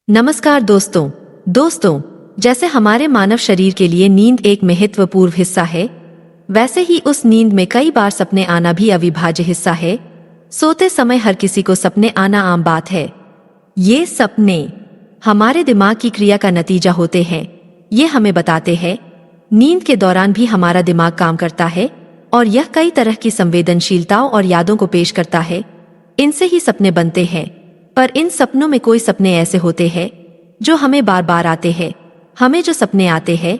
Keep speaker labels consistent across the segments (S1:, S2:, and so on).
S1: नमस्कार दोस्तों, जैसे हमारे मानव शरीर के लिए नींद एक महत्वपूर्ण हिस्सा है, वैसे ही उस नींद में कई बार सपने आना भी अविभाज्य हिस्सा है। सोते समय हर किसी को सपने आना आम बात है। ये सपने हमारे दिमाग की क्रिया का नतीजा होते हैं। ये हमें बताते हैं नींद के दौरान भी हमारा दिमाग काम करता है और यह कई तरह की संवेदनशीलताओं और यादों को पेश करता है। इनसे ही सपने बनते हैं। पर इन सपनों में कोई सपने ऐसे होते हैं जो हमें बार बार आते हैं। हमें जो सपने आते हैं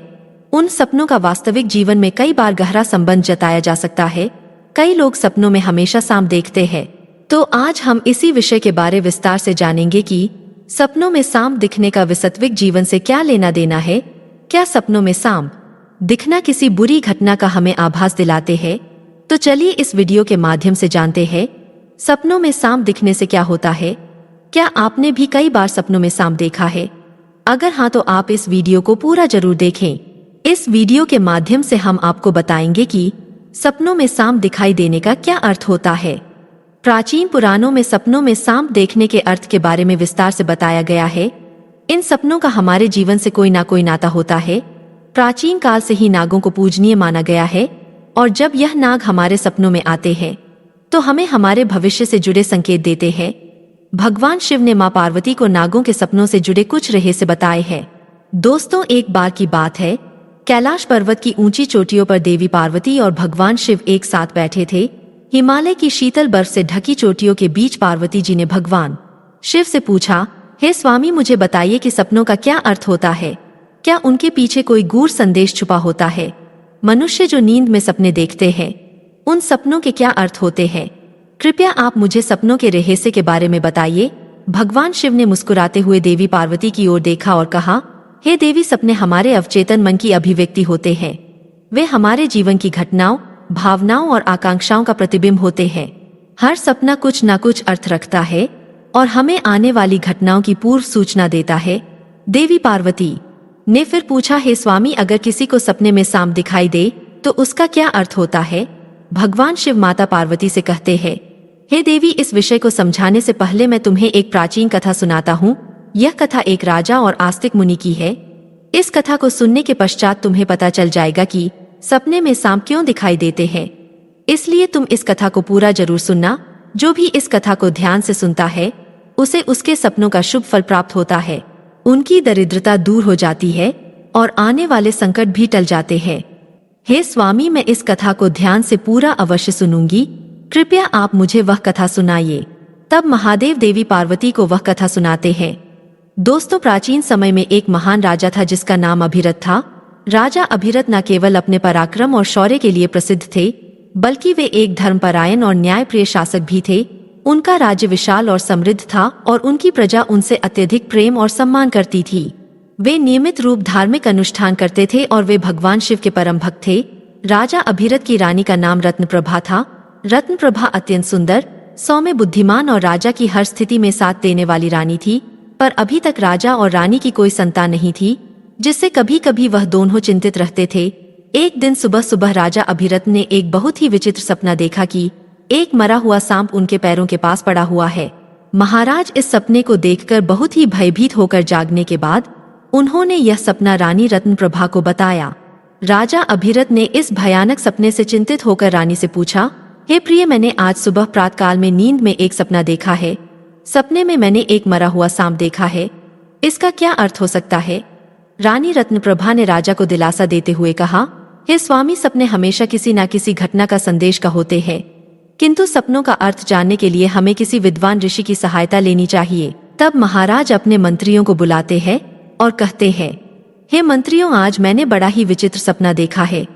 S1: उन सपनों का वास्तविक जीवन में कई बार गहरा संबंध जताया जा सकता है। कई लोग सपनों में हमेशा सांप देखते हैं। तो आज हम इसी विषय के बारे विस्तार से जानेंगे कि सपनों में सांप दिखने का वास्तविक जीवन से क्या लेना देना है। क्या सपनों में सांप दिखना किसी बुरी घटना का हमें आभास दिलाते हैं? तो चलिए इस वीडियो के माध्यम से जानते हैं सपनों में सांप दिखने से क्या होता है। क्या आपने भी कई बार सपनों में सांप देखा है? अगर हाँ तो आप इस वीडियो को पूरा जरूर देखें। इस वीडियो के माध्यम से हम आपको बताएंगे कि सपनों में सांप दिखाई देने का क्या अर्थ होता है। प्राचीन पुराणों में सपनों में सांप देखने के अर्थ के बारे में विस्तार से बताया गया है। इन सपनों का हमारे जीवन से कोई ना कोई नाता होता है। प्राचीन काल से ही नागों को पूजनीय माना गया है और जब यह नाग हमारे सपनों में आते हैं तो हमें हमारे भविष्य से जुड़े संकेत देते हैं। भगवान शिव ने मां पार्वती को नागों के सपनों से जुड़े कुछ रहस्य बताए हैं। दोस्तों, एक बार की बात है, कैलाश पर्वत की ऊंची चोटियों पर देवी पार्वती और भगवान शिव एक साथ बैठे थे। हिमालय की शीतल बर्फ से ढकी चोटियों के बीच पार्वती जी ने भगवान शिव से पूछा, हे स्वामी, मुझे बताइए कि सपनों का क्या अर्थ होता है। क्या उनके पीछे कोई गूढ़ संदेश छुपा होता है? मनुष्य जो नींद में सपने देखते हैं उन सपनों के क्या अर्थ होते हैं? कृपया आप मुझे सपनों के रहस्य के बारे में बताइए। भगवान शिव ने मुस्कुराते हुए देवी पार्वती की ओर देखा और कहा, हे देवी, सपने हमारे अवचेतन मन की अभिव्यक्ति होते हैं। वे हमारे जीवन की घटनाओं, भावनाओं और आकांक्षाओं का प्रतिबिंब होते हैं। हर सपना कुछ न कुछ अर्थ रखता है और हमें आने वाली घटनाओं की पूर्व सूचना देता है। देवी पार्वती ने फिर पूछा, हे स्वामी, अगर किसी को सपने में सांप दिखाई दे तो उसका क्या अर्थ होता है? भगवान शिव माता पार्वती से कहते हैं, हे देवी, इस विषय को समझाने से पहले मैं तुम्हें एक प्राचीन कथा सुनाता हूँ। यह कथा एक राजा और आस्तिक मुनि की है। इस कथा को सुनने के पश्चात तुम्हें पता चल जाएगा कि सपने में सांप क्यों दिखाई देते हैं। इसलिए तुम इस कथा को पूरा जरूर सुनना। जो भी इस कथा को ध्यान से सुनता है उसे उसके सपनों का शुभ फल प्राप्त होता है। उनकी दरिद्रता दूर हो जाती है और आने वाले संकट भी टल जाते हैं। हे स्वामी, मैं इस कथा को ध्यान से पूरा अवश्य सुनूंगी। कृपया आप मुझे वह कथा सुनाइए। तब महादेव देवी पार्वती को वह कथा सुनाते हैं। दोस्तों, प्राचीन समय में एक महान राजा था जिसका नाम अभिरथ था। राजा अभिरथ न केवल अपने पराक्रम और शौर्य के लिए प्रसिद्ध थे, बल्कि वे एक धर्मपरायण और न्यायप्रिय शासक भी थे। उनका राज्य विशाल और समृद्ध था और उनकी प्रजा उनसे अत्यधिक प्रेम और सम्मान करती थी। वे नियमित रूप धार्मिक अनुष्ठान करते थे और वे भगवान शिव के परम भक्त थे। राजा अभिरथ की रानी का नाम रत्नप्रभा था। रत्नप्रभा अत्यंत सुंदर, सौम्य, बुद्धिमान और राजा की हर स्थिति में साथ देने वाली रानी थी। पर अभी तक राजा और रानी की कोई संतान नहीं थी, जिससे कभी कभी वह दोनों चिंतित रहते थे। एक दिन सुबह सुबह राजा अभिरथ ने एक बहुत ही विचित्र सपना देखा कि एक मरा हुआ सांप उनके पैरों के पास पड़ा हुआ है। महाराज इस सपने को देखकर बहुत ही भयभीत होकर जागने के बाद उन्होंने यह सपना रानी रत्नप्रभा को बताया। राजा अभिरथ ने इस भयानक सपने से चिंतित होकर रानी से पूछा, हे प्रिय, मैंने आज सुबह प्रातःकाल में नींद में एक सपना देखा है। सपने में मैंने एक मरा हुआ सांप देखा है। इसका क्या अर्थ हो सकता है? रानी रत्नप्रभा ने राजा को दिलासा देते हुए कहा, हे स्वामी, सपने हमेशा किसी न किसी घटना का संदेश का होते हैं, किंतु सपनों का अर्थ जानने के लिए हमें किसी विद्वान ऋषि की सहायता लेनी चाहिए। तब महाराज अपने मंत्रियों को बुलाते हैं और कहते हैं, हे मंत्रियों, आज मैंने बड़ा ही विचित्र सपना देखा है।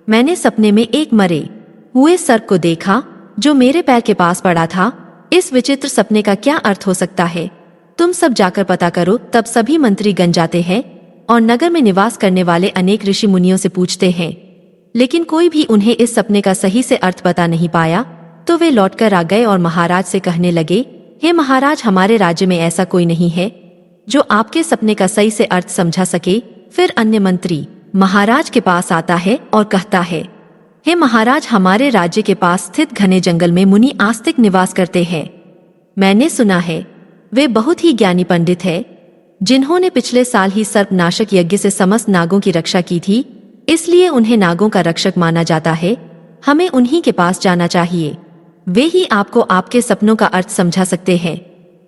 S1: मैंने सपने में एक मरे हुए सर्प को देखा जो मेरे पैर के पास पड़ा था। इस विचित्र सपने का क्या अर्थ हो सकता है? तुम सब जाकर पता करो। तब सभी मंत्री गण जाते हैं और नगर में निवास करने वाले अनेक ऋषि मुनियों से पूछते हैं, लेकिन कोई भी उन्हें इस सपने का सही से अर्थ बता नहीं पाया। तो वे लौटकर आ गए और महाराज से कहने लगे, हे महाराज, हमारे राज्य में ऐसा कोई नहीं है जो आपके सपने का सही से अर्थ समझा सके। फिर अन्य मंत्री महाराज के पास आता है और कहता है, हे महाराज, हमारे राज्य के पास स्थित घने जंगल में मुनि आस्तिक निवास करते हैं। मैंने सुना है वे बहुत ही ज्ञानी पंडित है। जिन्होंने पिछले साल ही सर्पनाशक यज्ञ से समस्त नागों की रक्षा की थी, इसलिए उन्हें नागों का रक्षक माना जाता है। हमें उन्हीं के पास जाना चाहिए, वे ही आपको आपके सपनों का अर्थ समझा सकते हैं।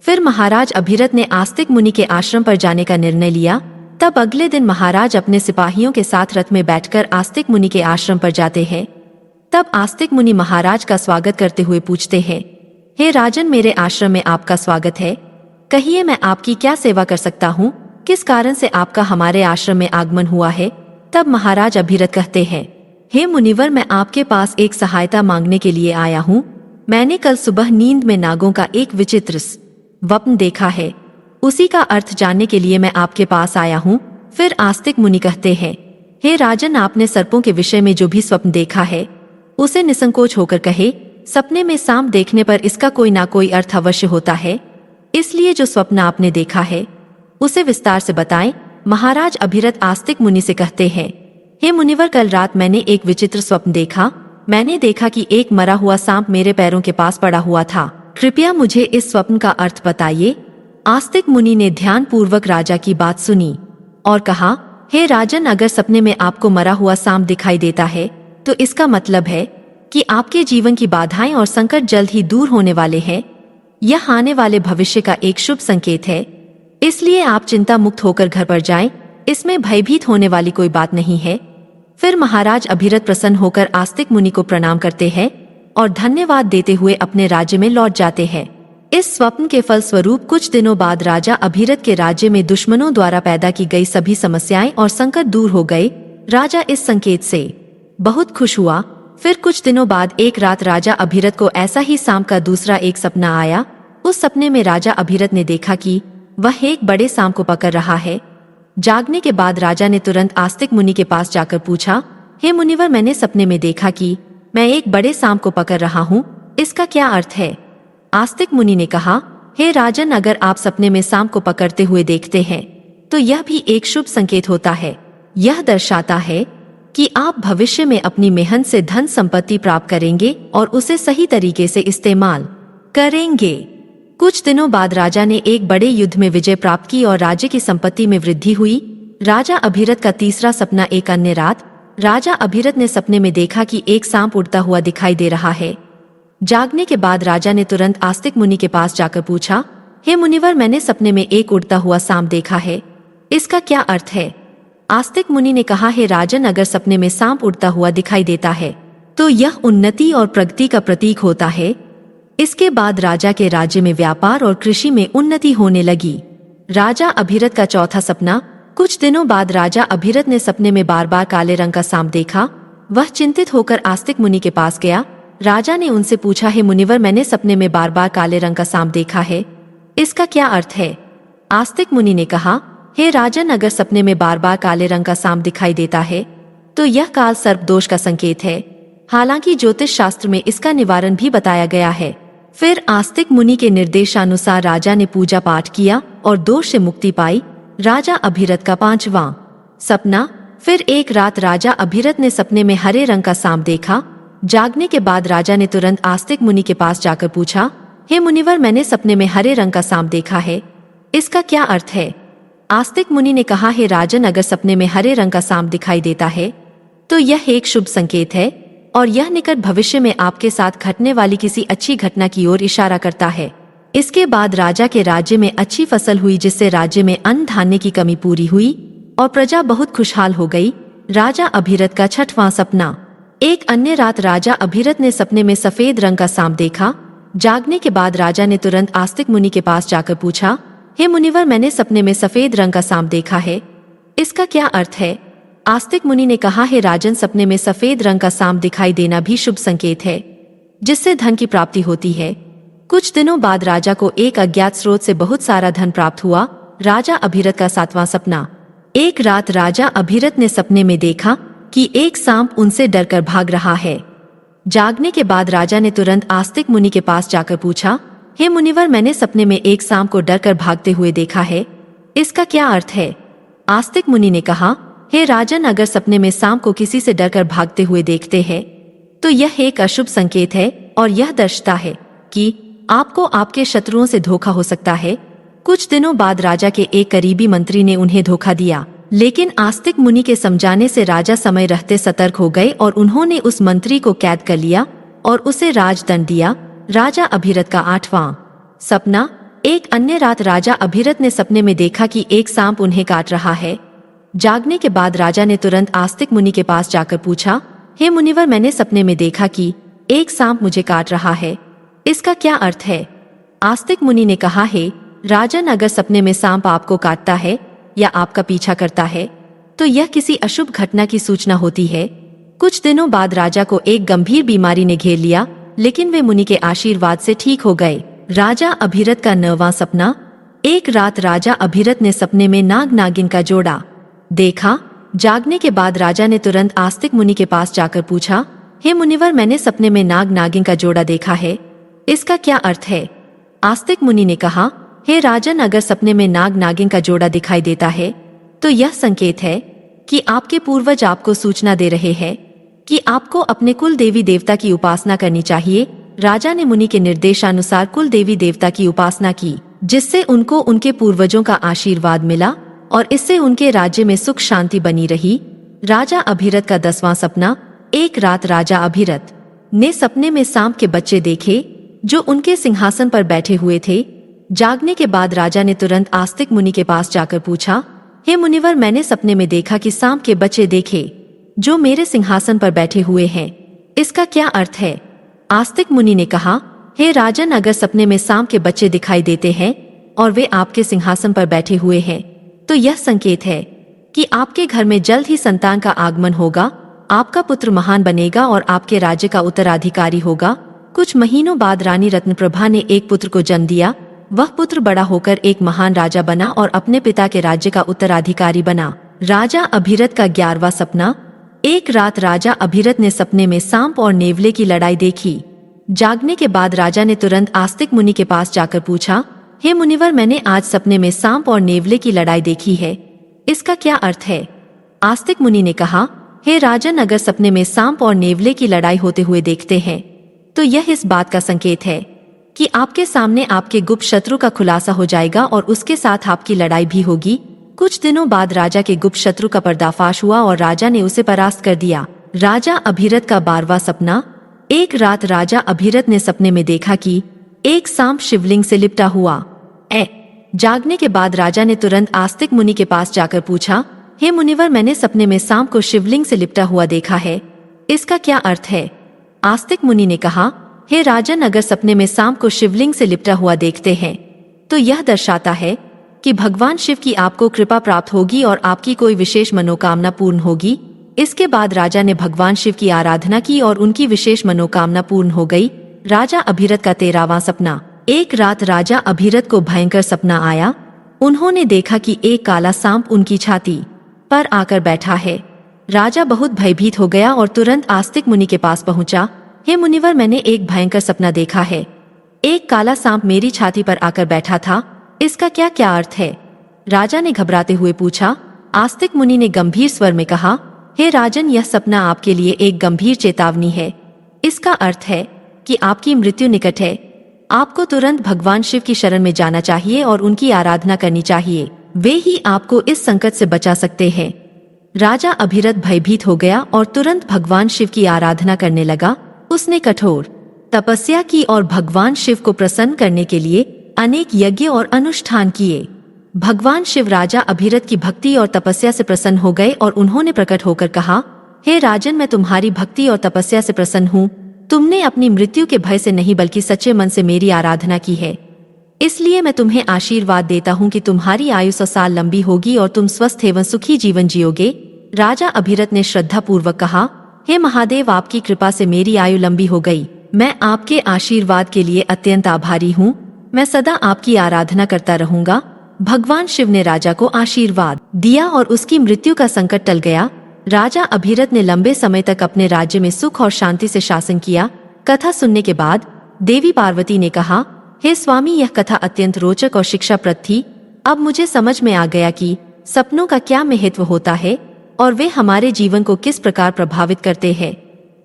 S1: फिर महाराज अभिरथ ने आस्तिक मुनि के आश्रम पर जाने का निर्णय लिया। तब अगले दिन महाराज अपने सिपाहियों के साथ रथ में बैठकर आस्तिक मुनि के आश्रम पर जाते हैं। तब आस्तिक मुनि महाराज का स्वागत करते हुए पूछते हैं, हे राजन, मेरे आश्रम में आपका स्वागत है। कहिए, मैं आपकी क्या सेवा कर सकता हूँ? किस कारण से आपका हमारे आश्रम में आगमन हुआ है? तब महाराज अभिरथ कहते हैं, हे मुनिवर, मैं आपके पास एक सहायता मांगने के लिए आया हूँ। मैंने कल सुबह नींद में नागों का एक विचित्र स्वप्न देखा है, उसी का अर्थ जानने के लिए मैं आपके पास आया हूँ। फिर आस्तिक मुनि कहते हैं, हे राजन, आपने सर्पों के विषय में जो भी स्वप्न देखा है उसे निसंकोच होकर कहे। सपने में सांप देखने पर इसका कोई ना कोई अर्थ अवश्य होता है, इसलिए जो स्वप्न आपने देखा है उसे विस्तार से बताएं। महाराज अभिरथ आस्तिक मुनि से कहते हैं, हे मुनिवर, कल रात मैंने एक विचित्र स्वप्न देखा। मैंने देखा कि एक मरा हुआ सांप मेरे पैरों के पास पड़ा हुआ था। कृपया मुझे इस स्वप्न का अर्थ बताइए। आस्तिक मुनि ने ध्यान पूर्वक राजा की बात सुनी और कहा, हे राजन, अगर सपने में आपको मरा हुआ सांप दिखाई देता है तो इसका मतलब है कि आपके जीवन की बाधाएं और संकट जल्द ही दूर होने वाले हैं। यह आने वाले भविष्य का एक शुभ संकेत है, इसलिए आप चिंता मुक्त होकर घर पर जाएं। इसमें भयभीत होने वाली कोई बात नहीं है। फिर महाराज अभिरथ प्रसन्न होकर आस्तिक मुनि को प्रणाम करते हैं और धन्यवाद देते हुए अपने राज्य में लौट जाते हैं। इस स्वप्न के फल स्वरूप कुछ दिनों बाद राजा अभिरथ के राज्य में दुश्मनों द्वारा पैदा की गई सभी समस्याएं और संकट दूर हो गए। राजा इस संकेत से बहुत खुश हुआ। फिर कुछ दिनों बाद एक रात राजा अभिरथ को ऐसा ही सांप का दूसरा एक सपना आया। उस सपने में राजा अभिरथ ने देखा कि वह एक बड़े सांप को पकड़ रहा है। जागने के बाद राजा ने तुरंत आस्तिक मुनि के पास जाकर पूछा, हे मुनिवर, मैंने सपने में देखा कि मैं एक बड़े सांप को पकड़ रहा हूँ, इसका क्या अर्थ है? आस्तिक मुनि ने कहा, हे राजन, अगर आप सपने में सांप को पकड़ते हुए देखते हैं तो यह भी एक शुभ संकेत होता है। यह दर्शाता है कि आप भविष्य में अपनी मेहनत से धन संपत्ति प्राप्त करेंगे और उसे सही तरीके से इस्तेमाल करेंगे। कुछ दिनों बाद राजा ने एक बड़े युद्ध में विजय प्राप्त की और राज्य की संपत्ति में वृद्धि हुई। राजा अभिरथ का तीसरा सपना। एक अन्य रात राजा अभिरथ ने सपने में देखा कि एक सांप उड़ता हुआ दिखाई दे रहा है। जागने के बाद राजा ने तुरंत आस्तिक मुनि के पास जाकर पूछा, हे मुनिवर, मैंने सपने में एक उड़ता हुआ सांप देखा है, इसका क्या अर्थ है? आस्तिक मुनि ने कहा, हे राजन, अगर सपने में सांप उड़ता हुआ दिखाई देता है तो यह उन्नति और प्रगति का प्रतीक होता है। इसके बाद राजा के राज्य में व्यापार और कृषि में उन्नति होने लगी। राजा अभिरथ का चौथा सपना। कुछ दिनों बाद राजा अभिरथ ने सपने में बार बार काले रंग का सांप देखा। वह चिंतित होकर आस्तिक मुनि के पास गया। राजा ने उनसे पूछा, हे मुनिवर, मैंने सपने में बार बार काले रंग का सांप देखा है, इसका क्या अर्थ है? आस्तिक मुनि ने कहा, हे राजन, अगर सपने में बार बार काले रंग का सांप दिखाई देता है तो यह काल सर्प दोष का संकेत है। हालांकि ज्योतिष शास्त्र में इसका निवारण भी बताया गया है। फिर आस्तिक मुनि के निर्देशानुसार राजा ने पूजा पाठ किया और दोष से मुक्ति पाई। राजा अभिरथ का पांचवां सपना। फिर एक रात राजा अभिरथ ने सपने में हरे रंग का सांप देखा। जागने के बाद राजा ने तुरंत आस्तिक मुनि के पास जाकर पूछा, हे मुनिवर, मैंने सपने में हरे रंग का सांप देखा है, इसका क्या अर्थ है? आस्तिक मुनि ने कहा, हे राजन, अगर सपने में हरे रंग का सांप दिखाई देता है तो यह एक शुभ संकेत है और यह निकट भविष्य में आपके साथ घटने वाली किसी अच्छी घटना की ओर इशारा करता है। इसके बाद राजा के राज्य में अच्छी फसल हुई, जिससे राज्य में अन्न धान्य की कमी पूरी हुई और प्रजा बहुत खुशहाल हो गई। राजा अभिरथ का छठवां सपना। एक अन्य रात राजा अभिरथ ने सपने में सफेद रंग का सांप देखा। जागने के बाद राजा ने तुरंत आस्तिक मुनि के पास जाकर पूछा, हे मुनिवर, मैंने सपने में सफेद रंग का सांप देखा है, इसका क्या अर्थ है? आस्तिक मुनि ने कहा, हे राजन, सपने में सफेद रंग का सांप दिखाई देना भी शुभ संकेत है, जिससे धन की प्राप्ति होती है। कुछ दिनों बाद राजा को एक अज्ञात स्रोत से बहुत सारा धन प्राप्त हुआ। राजा अभिरथ का सातवां सपना। एक रात राजा अभिरथ ने सपने में देखा कि एक सांप उनसे डरकर भाग रहा है। जागने के बाद राजा ने तुरंत आस्तिक मुनि के पास जाकर पूछा, हे मुनिवर, मैंने सपने में एक सांप को डरकर भागते हुए देखा है, इसका क्या अर्थ है? आस्तिक मुनि ने कहा, हे राजन, अगर सपने में सांप को किसी से डरकर भागते हुए देखते हैं तो यह एक अशुभ संकेत है और यह दर्शाता है कि आपको आपके शत्रुओं से धोखा हो सकता है। कुछ दिनों बाद राजा के एक करीबी मंत्री ने उन्हें धोखा दिया, लेकिन आस्तिक मुनि के समझाने से राजा समय रहते सतर्क हो गए और उन्होंने उस मंत्री को कैद कर लिया और उसे राजदंड दिया। राजा अभिरथ का 8वां सपना। एक अन्य रात राजा अभिरथ ने सपने में देखा कि एक सांप उन्हें काट रहा है। जागने के बाद राजा ने तुरंत आस्तिक मुनि के पास जाकर पूछा, हे मुनिवर, मैंने सपने में देखा कि एक सांप मुझे काट रहा है, इसका क्या अर्थ है? आस्तिक मुनि ने कहा, हे राजन, अगर सपने में सांप आपको काटता है या आपका पीछा करता है तो यह किसी अशुभ घटना की सूचना होती है। कुछ दिनों बाद राजा को एक गंभीर बीमारी ने घेर लिया, लेकिन वे मुनि के आशीर्वाद से ठीक हो गए। राजा अभिरथ का 9वां सपना। एक रात राजा अभिरथ ने सपने में नाग नागिन का जोड़ा देखा। जागने के बाद राजा ने तुरंत आस्तिक मुनि के पास जाकर पूछा, हे मुनिवर, मैंने सपने में नाग नागिन का जोड़ा देखा है, इसका क्या अर्थ है? आस्तिक मुनि ने कहा, हे राजन, अगर सपने में नाग नागिन का जोड़ा दिखाई देता है तो यह संकेत है कि आपके पूर्वज आपको सूचना दे रहे हैं कि आपको अपने कुल देवी देवता की उपासना करनी चाहिए। राजा ने मुनि के निर्देशानुसार कुल देवी देवता की उपासना की, जिससे उनको उनके पूर्वजों का आशीर्वाद मिला और इससे उनके राज्य में सुख शांति बनी रही। राजा अभिरथ का 10वां सपना। एक रात राजा अभिरथ ने सपने में सांप के बच्चे देखे जो उनके सिंहासन पर बैठे हुए थे। जागने के बाद राजा ने तुरंत आस्तिक मुनि के पास जाकर पूछा, हे मुनिवर, मैंने सपने में देखा कि सांप के बच्चे देखे जो मेरे सिंहासन पर बैठे हुए हैं, इसका क्या अर्थ है? आस्तिक मुनि ने कहा, हे राजन, अगर सपने में सांप के बच्चे दिखाई देते हैं और वे आपके सिंहासन पर बैठे हुए हैं तो यह संकेत है कि आपके घर में जल्द ही संतान का आगमन होगा, आपका पुत्र महान बनेगा और आपके राज्य का उत्तराधिकारी होगा। कुछ महीनों बाद रानी रत्नप्रभा ने एक पुत्र को जन्म दिया। वह पुत्र बड़ा होकर एक महान राजा बना और अपने पिता के राज्य का उत्तराधिकारी बना। राजा अभिरथ का 11वां सपना। एक रात राजा अभिरथ ने सपने में सांप और नेवले की लड़ाई देखी। जागने के बाद राजा ने तुरंत आस्तिक मुनि के पास जाकर पूछा, हे मुनिवर, मैंने आज सपने में सांप और नेवले की लड़ाई देखी है, इसका क्या अर्थ है? आस्तिक मुनि ने कहा, हे राजन, अगर सपने में सांप और नेवले की लड़ाई होते हुए देखते हैं तो यह इस बात का संकेत है कि आपके सामने आपके गुप्त शत्रु का खुलासा हो जाएगा और उसके साथ आपकी लड़ाई भी होगी। कुछ दिनों बाद राजा के गुप्त शत्रु का पर्दाफाश हुआ और राजा ने उसे परास्त कर दिया। राजा अभिरथ का 12वां सपना। एक रात राजा अभिरथ ने सपने में देखा कि एक सांप शिवलिंग से लिपटा हुआ है। जागने के बाद राजा ने तुरंत आस्तिक मुनि के पास जाकर पूछा, हे मुनिवर, मैंने सपने में सांप को शिवलिंग से लिपटा हुआ देखा है, इसका क्या अर्थ है? आस्तिक मुनि ने कहा, हे राजन, अगर सपने में सांप को शिवलिंग से लिपटा हुआ देखते हैं तो यह दर्शाता है कि भगवान शिव की आपको कृपा प्राप्त होगी और आपकी कोई विशेष मनोकामना पूर्ण होगी। इसके बाद राजा ने भगवान शिव की आराधना की और उनकी विशेष मनोकामना पूर्ण हो गई। राजा अभिरथ का 13वां सपना। एक रात राजा अभिरथ को भयंकर सपना आया। उन्होंने देखा कि एक काला सांप उनकी छाती पर आकर बैठा है। राजा बहुत भयभीत हो गया और तुरंत आस्तिक मुनि के पास पहुंचा। हे मुनिवर, मैंने एक भयंकर सपना देखा है, एक काला सांप मेरी छाती पर आकर बैठा था, इसका क्या अर्थ है? राजा ने घबराते हुए पूछा। आस्तिक मुनि ने गंभीर स्वर में कहा, हे राजन, यह सपना आपके लिए एक गंभीर चेतावनी है। इसका अर्थ है कि आपकी मृत्यु निकट है। आपको तुरंत भगवान शिव की शरण में जाना चाहिए और उनकी आराधना करनी चाहिए, वे ही आपको इस संकट से बचा सकते हैं। राजा अभिरथ भयभीत हो गया और तुरंत भगवान शिव की आराधना करने लगा। उसने कठोर तपस्या की और भगवान शिव को प्रसन्न करने के लिए अनेक यज्ञ और अनुष्ठान किए। भगवान शिव राजा अभिरथ की भक्ति और तपस्या से प्रसन्न हो गए और उन्होंने प्रकट होकर कहा, हे राजन, मैं तुम्हारी भक्ति और तपस्या से प्रसन्न हूँ। तुमने अपनी मृत्यु के भय से नहीं बल्कि सच्चे मन से मेरी आराधना की है, इसलिए मैं तुम्हें आशीर्वाद देता हूँ कि तुम्हारी आयु 100 साल लंबी होगी और तुम स्वस्थ एवं सुखी जीवन जियोगे। राजा अभिरथ ने श्रद्धा पूर्वक कहा, हे महादेव, आपकी कृपा से मेरी आयु लंबी हो गई। मैं आपके आशीर्वाद के लिए अत्यंत आभारी हूँ। मैं सदा आपकी आराधना करता रहूंगा। भगवान शिव ने राजा को आशीर्वाद दिया और उसकी मृत्यु का संकट टल गया। राजा अभिरथ ने लंबे समय तक अपने राज्य में सुख और शांति से शासन किया। कथा सुनने के बाद देवी पार्वती ने कहा, हे स्वामी, यह कथा अत्यंत रोचक और शिक्षाप्रद थी। अब मुझे समझ में आ गया कि सपनों का क्या महत्व होता है और वे हमारे जीवन को किस प्रकार प्रभावित करते हैं।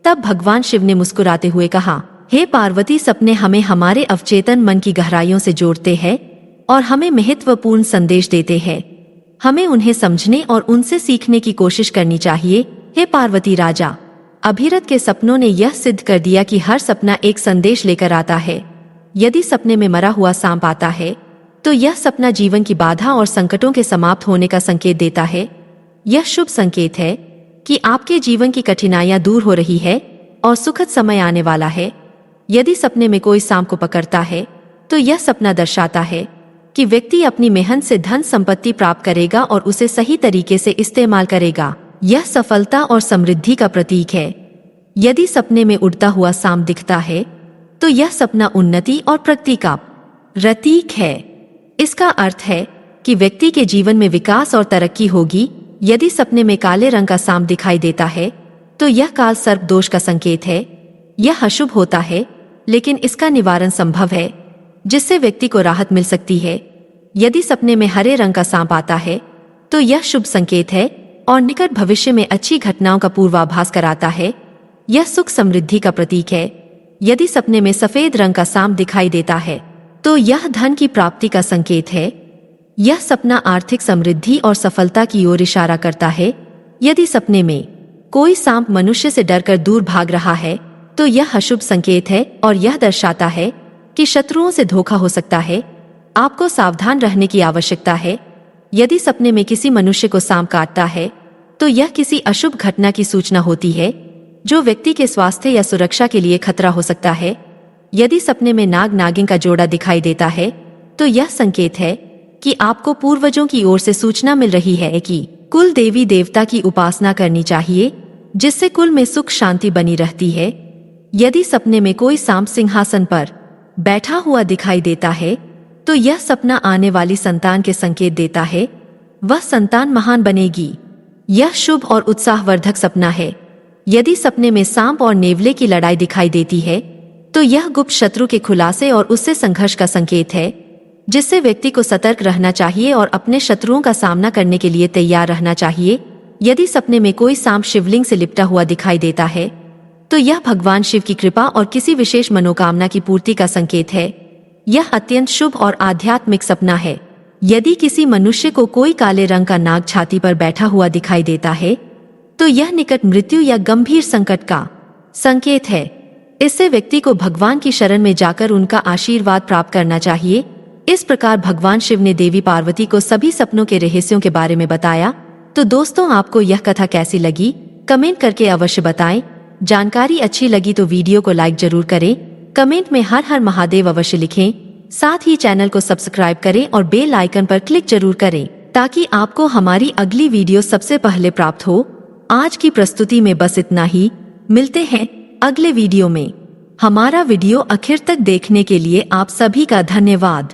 S1: तब भगवान शिव ने मुस्कुराते हुए कहा, हे पार्वती, सपने हमें हमारे अवचेतन मन की गहराइयों से जोड़ते हैं। और हमें महत्वपूर्ण संदेश देते हैं। हमें उन्हें समझने और उनसे सीखने की कोशिश करनी चाहिए। हे पार्वती राजा, अभिरथ के सपनों ने यह सिद्ध कर दिया कि हर सपना एक संदेश लेकर आता है। यदि सपने में मरा हुआ सांप आता है तो यह सपना जीवन की बाधा और संकटों के समाप्त होने का संकेत देता है। यह शुभ संकेत है कि आपके जीवन की कठिनाइयां दूर हो रही है और सुखद समय आने वाला है। यदि सपने में कोई सांप को पकड़ता है तो यह सपना दर्शाता है कि व्यक्ति अपनी मेहनत से धन संपत्ति प्राप्त करेगा और उसे सही तरीके से इस्तेमाल करेगा। यह सफलता और समृद्धि का प्रतीक है। यदि सपने में उड़ता हुआ सांप दिखता है तो यह सपना उन्नति और प्रगति का प्रतीक है। इसका अर्थ है कि व्यक्ति के जीवन में विकास और तरक्की होगी। यदि सपने में काले रंग का सांप दिखाई देता है तो यह काल सर्प दोष का संकेत है। यह अशुभ होता है, लेकिन इसका निवारण संभव है, जिससे व्यक्ति को राहत मिल सकती है। यदि सपने में हरे रंग का सांप आता है तो यह शुभ संकेत है और निकट भविष्य में अच्छी घटनाओं का पूर्वाभास कराता है। यह सुख समृद्धि का प्रतीक है। यदि सपने में सफेद रंग का सांप दिखाई देता है तो यह धन की प्राप्ति का संकेत है। यह सपना आर्थिक समृद्धि और सफलता की ओर इशारा करता है। यदि सपने में कोई सांप मनुष्य से डरकर दूर भाग रहा है तो यह अशुभ संकेत है और यह दर्शाता है कि शत्रुओं से धोखा हो सकता है। आपको सावधान रहने की आवश्यकता है। यदि सपने में किसी मनुष्य को सांप काटता है तो यह किसी अशुभ घटना की सूचना होती है, जो व्यक्ति के स्वास्थ्य या सुरक्षा के लिए खतरा हो सकता है। यदि सपने में नाग नागिन का जोड़ा दिखाई देता है तो यह संकेत है कि आपको पूर्वजों की ओर से सूचना मिल रही है कि कुल देवी देवता की उपासना करनी चाहिए, जिससे कुल में सुख शांति बनी रहती है। यदि सपने में कोई सांप सिंहासन पर बैठा हुआ दिखाई देता है तो यह सपना आने वाली संतान के संकेत देता है। वह संतान महान बनेगी। यह शुभ और उत्साहवर्धक सपना है। यदि सपने में सांप और नेवले की लड़ाई दिखाई देती है तो यह गुप्त शत्रु के खुलासे और उससे संघर्ष का संकेत है, जिससे व्यक्ति को सतर्क रहना चाहिए और अपने शत्रुओं का सामना करने के लिए तैयार रहना चाहिए। यदि सपने में कोई सांप शिवलिंग से लिपटा हुआ दिखाई देता है तो यह भगवान शिव की कृपा और किसी विशेष मनोकामना की पूर्ति का संकेत है। यह अत्यंत शुभ और आध्यात्मिक सपना है। यदि किसी मनुष्य को कोई काले रंग का नाग छाती पर बैठा हुआ दिखाई देता है तो यह निकट मृत्यु या गंभीर संकट का संकेत है। इससे व्यक्ति को भगवान की शरण में जाकर उनका आशीर्वाद प्राप्त करना चाहिए। इस प्रकार भगवान शिव ने देवी पार्वती को सभी सपनों के रहस्यों के बारे में बताया। तो दोस्तों, आपको यह कथा कैसी लगी कमेंट करके अवश्य बताएं। जानकारी अच्छी लगी तो वीडियो को लाइक जरूर करें। कमेंट में हर हर महादेव अवश्य लिखें। साथ ही चैनल को सब्सक्राइब करें और बेल आइकन पर क्लिक जरूर करें, ताकि आपको हमारी अगली वीडियो सबसे पहले प्राप्त हो। आज की प्रस्तुति में बस इतना ही। मिलते हैं अगले वीडियो में। हमारा वीडियो आखिर तक देखने के लिए आप सभी का धन्यवाद।